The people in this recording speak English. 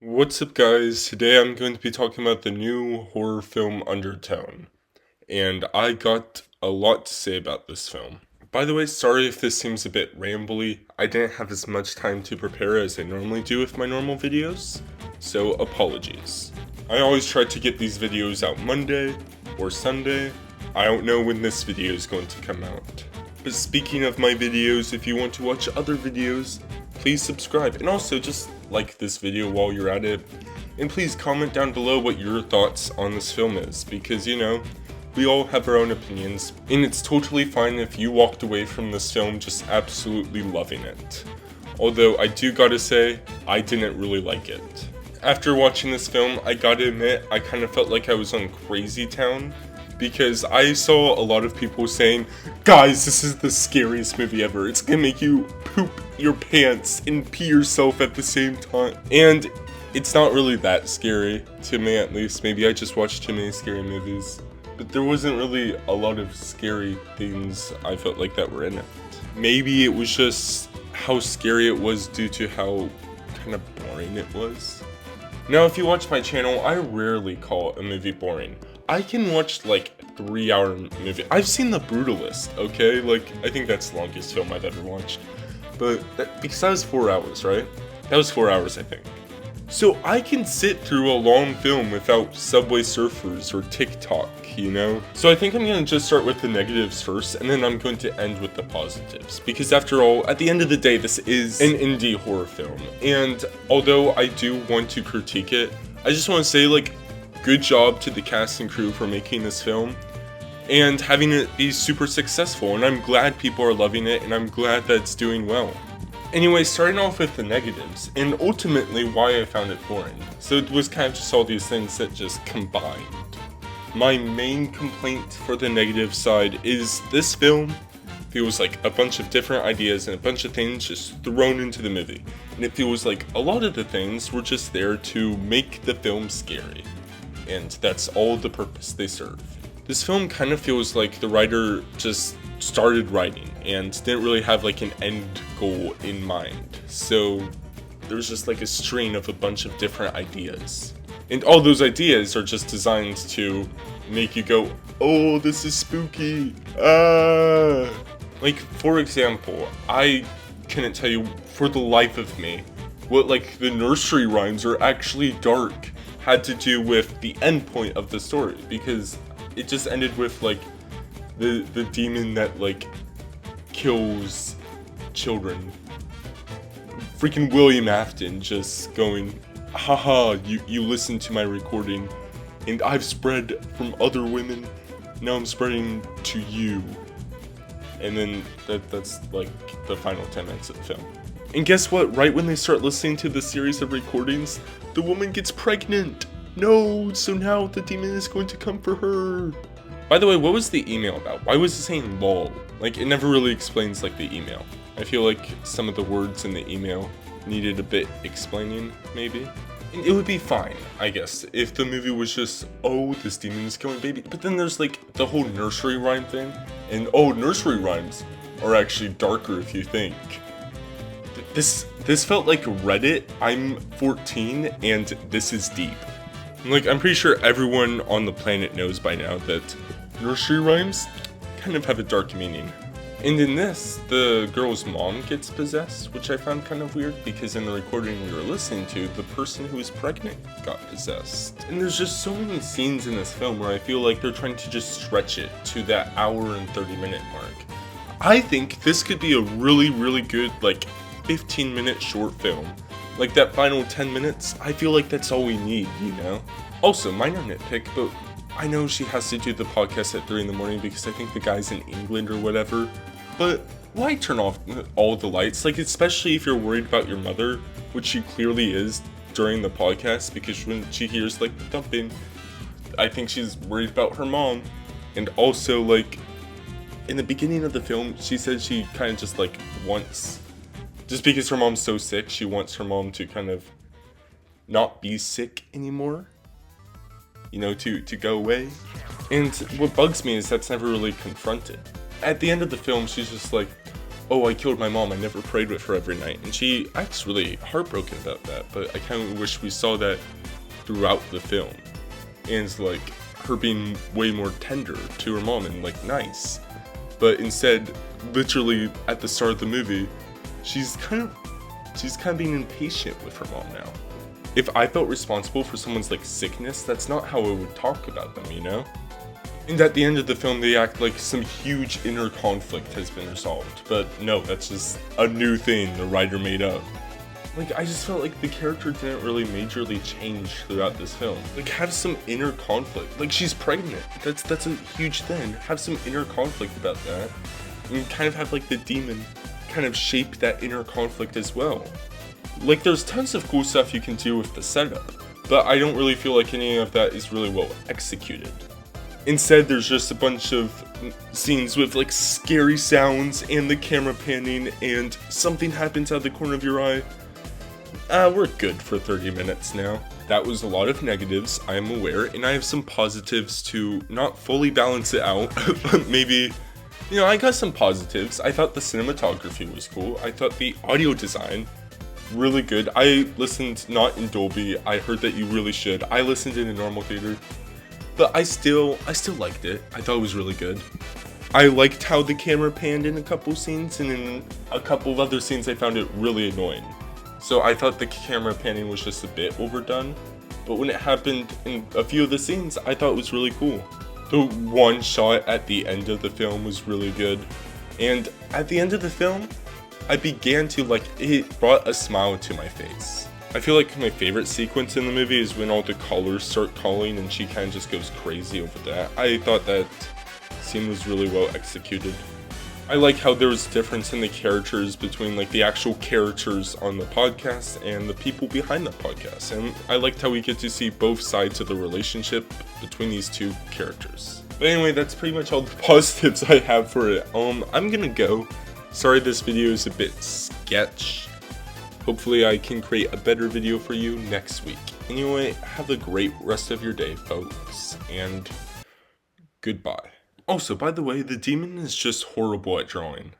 What's up, guys? Today I'm going to be talking about the new horror film Undertone, and I got a lot to say about this film. By the way, sorry if this seems a bit rambly. I didn't have as much time to prepare as I normally do with my normal videos, so apologies. I always try to get these videos out Monday or Sunday. I don't know when this video is going to come out. But speaking of my videos, if you want to watch other videos, please subscribe, and also just like this video while you're at it, and please comment down below what your thoughts on this film is, because we all have our own opinions, and it's totally fine if you walked away from this film just absolutely loving it. Although I do gotta say, I didn't really like it. After watching this film, I gotta admit, I kind of felt like I was on Crazy Town, because I saw a lot of people saying, guys, this is the scariest movie ever. It's gonna make you poop your pants and pee yourself at the same time. And it's not really that scary, to me at least. Maybe I just watched too many scary movies. But there wasn't really a lot of scary things I felt like that were in it. Maybe it was just how scary it was due to how kind of boring it was. Now, if you watch my channel, I rarely call a movie boring. I can watch like 3-hour movie. I've seen The Brutalist, okay? Like, I think that's the longest film I've ever watched. But because that was 4 hours, right? That was 4 hours, I think. So I can sit through a long film without Subway Surfers or TikTok, So I think I'm going to just start with the negatives first, and then I'm going to end with the positives. Because after all, at the end of the day, this is an indie horror film. And although I do want to critique it, I just want to say, like, good job to the cast and crew for making this film and having it be super successful, and I'm glad people are loving it, and I'm glad that it's doing well. Anyway, starting off with the negatives, and ultimately why I found it boring. So it was kind of just all these things that just combined. My main complaint for the negative side is this film feels like a bunch of different ideas and a bunch of things just thrown into the movie. And it feels like a lot of the things were just there to make the film scary. And that's all the purpose they serve. This film kind of feels like the writer just started writing and didn't really have like an end goal in mind. So there's just like a string of a bunch of different ideas. And all those ideas are just designed to make you go, oh, this is spooky. Ah. Like, for example, I couldn't tell you for the life of me what like the nursery rhymes are actually dark had to do with the end point of the story, because it just ended with like the demon that like kills children. Freaking William Afton just going, haha, you listened to my recording and I've spread from other women, now I'm spreading to you. And then that's like the final 10 minutes of the film. And guess what? Right when they start listening to the series of recordings, the woman gets pregnant. No, so now the demon is going to come for her. By the way, what was the email about? Why was it saying lol? Like, it never really explains like the email. I feel like some of the words in the email needed a bit explaining, maybe. And it would be fine, I guess, if the movie was just, oh, this demon is killing baby. But then there's like the whole nursery rhyme thing. And oh, nursery rhymes are actually darker if you think. This felt like Reddit, I'm 14 and this is deep. Like, I'm pretty sure everyone on the planet knows by now that nursery rhymes kind of have a dark meaning. And in this, the girl's mom gets possessed, which I found kind of weird, because in the recording we were listening to, the person who was pregnant got possessed. And there's just so many scenes in this film where I feel like they're trying to just stretch it to that hour and 30-minute mark. I think this could be a really, really good, like, 15-minute short film. Like, that final 10 minutes, I feel like that's all we need, Also, minor nitpick, but I know she has to do the podcast at 3 in the morning because I think the guy's in England or whatever. But why turn off all the lights? Like, especially if you're worried about your mother, which she clearly is during the podcast, because when she hears, like, the thumping, I think she's worried about her mom. And also, like, in the beginning of the film, she said she kind of just, like, wants... Just because her mom's so sick, she wants her mom to kind of not be sick anymore. To go away. And what bugs me is that's never really confronted. At the end of the film, she's just like, oh, I killed my mom, I never prayed with her every night. And she acts really heartbroken about that, but I kind of wish we saw that throughout the film. And like, her being way more tender to her mom and like nice. But instead, literally at the start of the movie, she's kind of being impatient with her mom now. If I felt responsible for someone's like sickness, that's not how I would talk about them, you know? And at the end of the film, they act like some huge inner conflict has been resolved. But no, that's just a new thing the writer made up. Like, I just felt like the character didn't really majorly change throughout this film. Like, have some inner conflict. Like, she's pregnant. That's a huge thing. Have some inner conflict about that. And kind of have, like, the demon kind of shape that inner conflict as well. Like, there's tons of cool stuff you can do with the setup, but I don't really feel like any of that is really well executed. Instead, there's just a bunch of scenes with like scary sounds and the camera panning and something happens out of the corner of your eye. We're good for 30 minutes now. That was a lot of negatives, I am aware, and I have some positives to not fully balance it out, but maybe, you know, I got some positives. I thought the cinematography was cool. I thought the audio design, really good. I listened not in Dolby. I heard that you really should. I listened in a normal theater. But I still liked it. I thought it was really good. I liked how the camera panned in a couple scenes, and in a couple of other scenes I found it really annoying. So I thought the camera panning was just a bit overdone. But when it happened in a few of the scenes, I thought it was really cool. The one shot at the end of the film was really good. And at the end of the film, I began to like, it brought a smile to my face. I feel like my favorite sequence in the movie is when all the callers start calling and she kind of just goes crazy over that. I thought that scene was really well executed. I like how there was difference in the characters between like the actual characters on the podcast and the people behind the podcast. And I liked how we get to see both sides of the relationship between these two characters. But anyway, that's pretty much all the positives I have for it. I'm gonna go. Sorry this video is a bit sketch. Hopefully I can create a better video for you next week. Anyway, have a great rest of your day, folks, and goodbye. Also, by the way, the demon is just horrible at drawing.